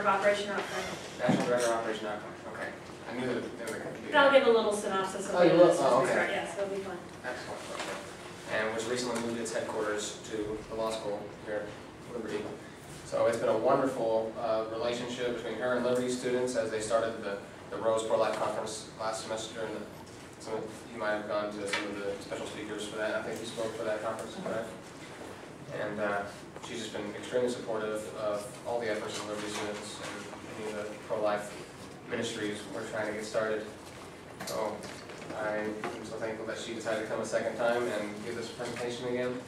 of Operation Outcry. National Director of Operation Outcry. Okay. I knew that there could be. I'll give a little synopsis of Oh, you will? Oh, okay. okay. Yes, it'll be fun. Excellent. Okay. And which recently moved its headquarters to the law school here at Liberty. So it's been a wonderful relationship between her and Liberty students as they started the Rose Pro-Life Conference last semester. And some of you might have gone to some of the special speakers for that. I think you spoke for that conference, correct? And she's just been extremely supportive of all the efforts of Liberty students and any of the pro-life ministries we're trying to get started. So I'm so thankful that she decided to come a second time and give this presentation again.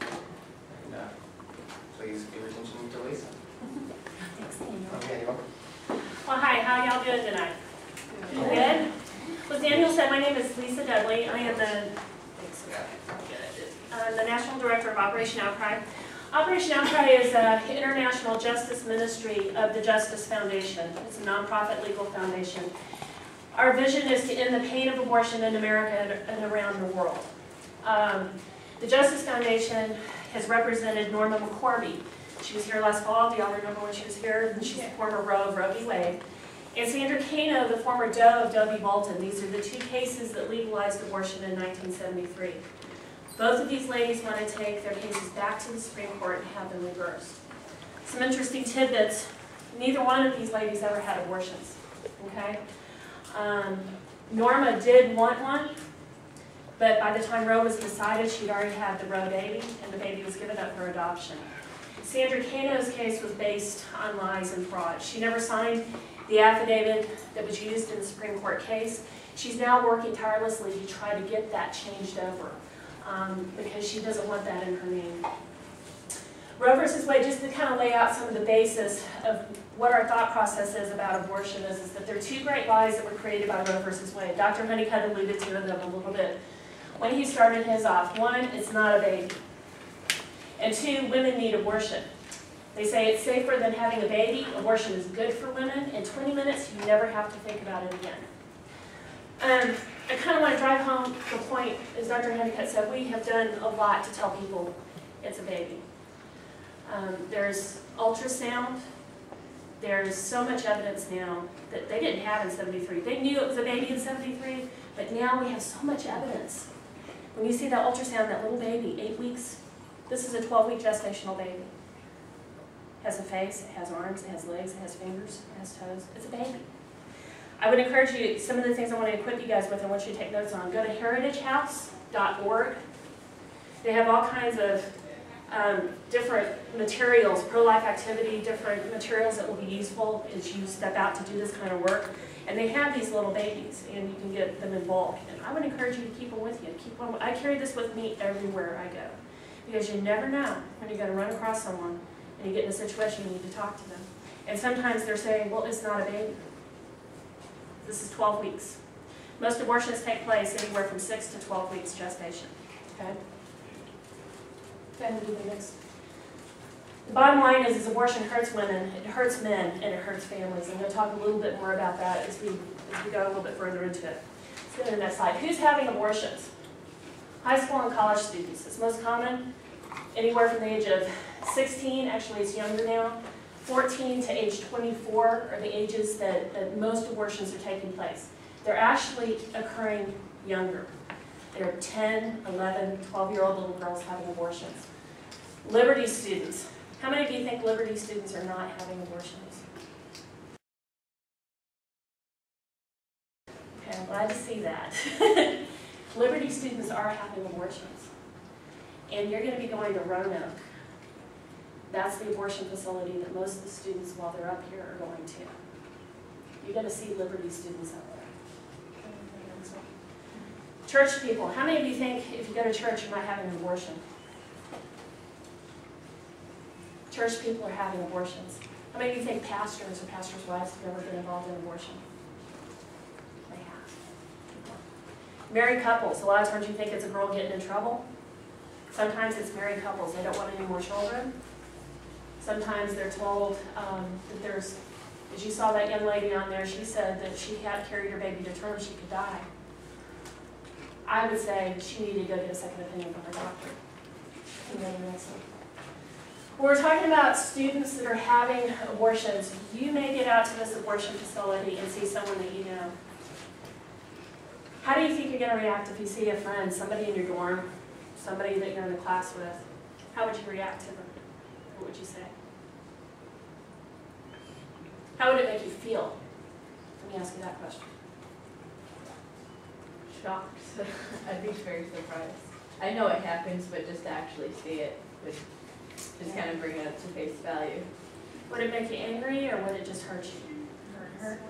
And please give your attention to Lisa. Thanks, Daniel. Okay, you're welcome. Well, hi, how y'all doing tonight? Good? Well, Daniel said, my name is Lisa Dudley. I am the National Director of Operation Outcry. Operation Outcry is an international justice ministry of the Justice Foundation. It's a nonprofit legal foundation. Our vision is to end the pain of abortion in America and around the world. The Justice Foundation has represented Norma McCorvey. She was here last fall. Do y'all remember when she was here? She's the former Roe of Roe v. Wade. And Sandra Cano, the former Doe of Doe v. Bolton. These are the two cases that legalized abortion in 1973. Both of these ladies want to take their cases back to the Supreme Court and have them reversed. Some interesting tidbits. Neither one of these ladies ever had abortions. Okay? Norma did want one, but by the time Roe was decided, she'd already had the Roe baby, and the baby was given up for adoption. Sandra Cano's case was based on lies and fraud. She never signed the affidavit that was used in the Supreme Court case. She's now working tirelessly to try to get that changed over because she doesn't want that in her name. Roe versus Wade, just to kind of lay out some of the basis of what our thought process is about abortion is that there are two great lies that were created by Roe versus Wade. Dr. Honeycutt alluded to them a little bit when he started his off. One, it's not a baby. And two, women need abortion. They say it's safer than having a baby. Abortion is good for women. In 20 minutes, you never have to think about it again. I kind of want to drive home the point, as Dr. Honeycutt said, we have done a lot to tell people it's a baby. There's ultrasound. There's so much evidence now that they didn't have in 73. They knew it was a baby in 73, but now we have so much evidence. When you see that ultrasound, that little baby, 8 weeks, this is a 12-week gestational baby. It has a face, it has arms, it has legs, it has fingers, it has toes. It's a baby. I would encourage you, some of the things I want to equip you guys with and want you to take notes on, go to heritagehouse.org. They have all kinds of different materials, pro-life activity, different materials that will be useful as you step out to do this kind of work. And they have these little babies, and you can get them in bulk. And I would encourage you to keep them with you. I carry this with me everywhere I go. Because you never know when you're going to run across someone and you get in a situation you need to talk to them. And sometimes they're saying, well, it's not a baby. This is 12 weeks. Most abortions take place anywhere from 6 to 12 weeks gestation. Okay? Go ahead and do the next. The bottom line is abortion hurts women, it hurts men, and it hurts families. I'm going to talk a little bit more about that as we go a little bit further into it. Let's go to the next slide. Who's having abortions? High school and college students. It's most common anywhere from the age of 16, actually it's younger now, 14 to age 24 are the ages that most abortions are taking place. They're actually occurring younger. There are 10, 11, 12-year-old little girls having abortions. Liberty students. How many of you think Liberty students are not having abortions? Okay, I'm glad to see that. Liberty students are having abortions. And you're going to be going to Roanoke. That's the abortion facility that most of the students, while they're up here, are going to. You're going to see Liberty students out there. Church people. How many of you think if you go to church, you're not having an abortion? Church people are having abortions. How many of you think pastors or pastors' wives have ever been involved in abortion? They have. Married couples. A lot of times you think it's a girl getting in trouble. Sometimes it's married couples. They don't want any more children. Sometimes they're told that there's, as you saw that young lady on there, she said that she had carried her baby to term, she could die. I would say she needed to go get a second opinion from her doctor. When we're talking about students that are having abortions, you may get out to this abortion facility and see someone that you know. How do you think you're going to react if you see a friend, somebody in your dorm, somebody that you're in a class with? How would you react to them? What would you say? How would it make you feel? Let me ask you that question. Shocked. I'd be very surprised. I know it happens, but just to actually see it would just kind of bring it up to face value. Would it make you angry, or would it just hurt you? Hurt?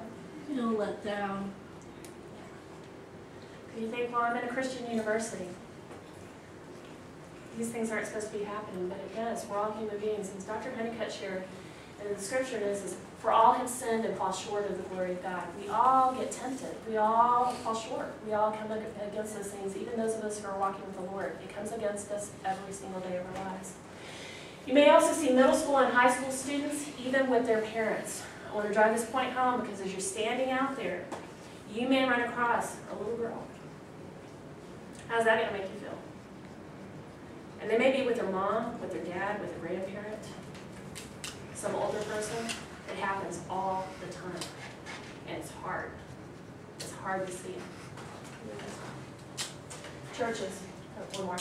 Feel let down. You think, well, I'm in a Christian university. These things aren't supposed to be happening, but it does. We're all human beings. And Dr. Honeycutt shared, and the scripture is for all have sinned and fall short of the glory of God. We all get tempted. We all fall short. We all come against those things, even those of us who are walking with the Lord. It comes against us every single day of our lives. You may also see middle school and high school students, even with their parents. I want to drive this point home because as you're standing out there, you may run across a little girl. How's that going to make you feel? And they may be with their mom, with their dad, with a grandparent, some older person. It happens all the time. And it's hard. It's hard to see. Churches. One more.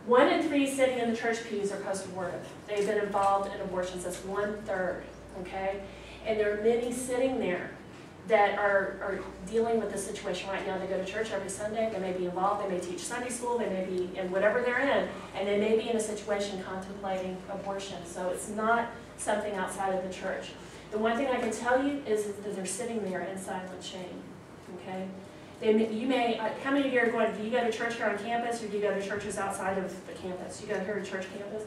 1 in 3 sitting in the church pews are post-abortive. They've been involved in abortions. That's 1/3. Okay? And there are many sitting there that are dealing with this situation right now. They go to church every Sunday. They may be involved. They may teach Sunday school. They may be in whatever they're in. And they may be in a situation contemplating abortion. So it's not something outside of the church. The one thing I can tell you is that they're sitting there in silent shame. Okay? You may, how many of you are going, do you go to church here on campus, or do you go to churches outside of the campus? You go here to church campus?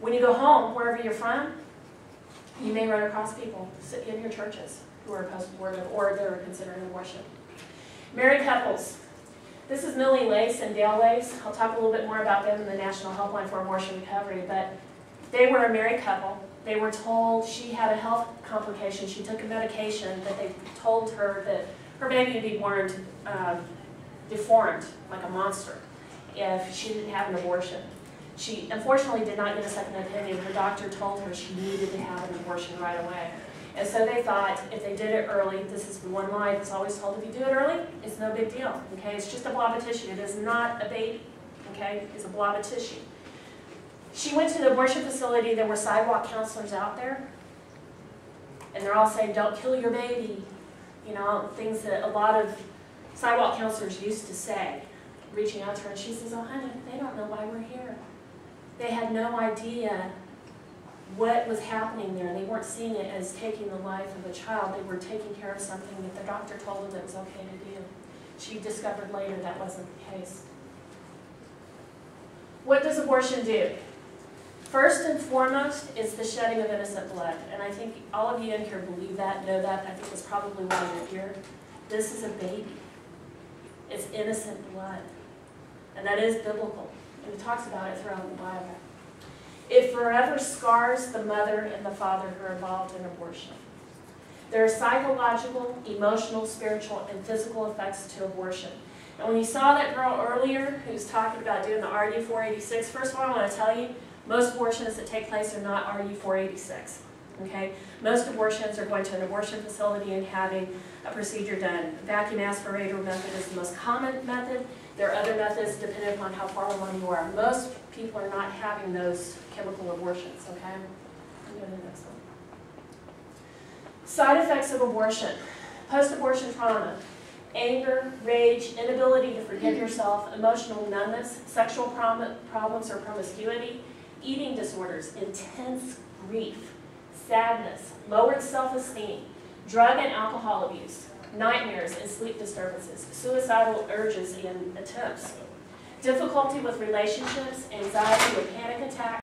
When you go home, wherever you're from, you may run across people in your churches who are post-abortive or they're considering abortion. Married couples. This is Millie Lace and Dale Lace. I'll talk a little bit more about them in the National Helpline for Abortion Recovery, but they were a married couple. They were told she had a health complication. She took a medication that they told her that her baby would be born deformed, like a monster, if she didn't have an abortion. She unfortunately did not get a second opinion. Her doctor told her she needed to have an abortion right away. And so they thought if they did it early, this is the one lie that's always told, if you do it early, it's no big deal. Okay? It's just a blob of tissue. It is not a baby. Okay? It's a blob of tissue. She went to the abortion facility. There were sidewalk counselors out there. And they're all saying, don't kill your baby. You know, things that a lot of sidewalk counselors used to say, reaching out to her. And she says, oh, honey, they don't know why we're here. They had no idea what was happening there. They weren't seeing it as taking the life of a child. They were taking care of something that the doctor told them that was okay to do. She discovered later that wasn't the case. What does abortion do? First and foremost, it's the shedding of innocent blood. And I think all of you in here believe that, know that. I think that's probably why you're here. This is a baby. It's innocent blood. And that is biblical. And it talks about it throughout the Bible. It forever scars the mother and the father who are involved in abortion. There are psychological, emotional, spiritual, and physical effects to abortion. And when you saw that girl earlier who was talking about doing the RU 486, first of all, I want to tell you, most abortions that take place are not RU 486. Okay? Most abortions are going to an abortion facility and having a procedure done. Vacuum aspirator method is the most common method. There are other methods depending upon how far along you are. Most people are not having those chemical abortions, okay? I'm going to the next one. Side effects of abortion. Post-abortion trauma. Anger, rage, inability to forgive yourself, emotional numbness, sexual problems or promiscuity, eating disorders, intense grief, sadness, lowered self-esteem, drug and alcohol abuse, nightmares and sleep disturbances, suicidal urges and attempts, difficulty with relationships, anxiety or panic attacks,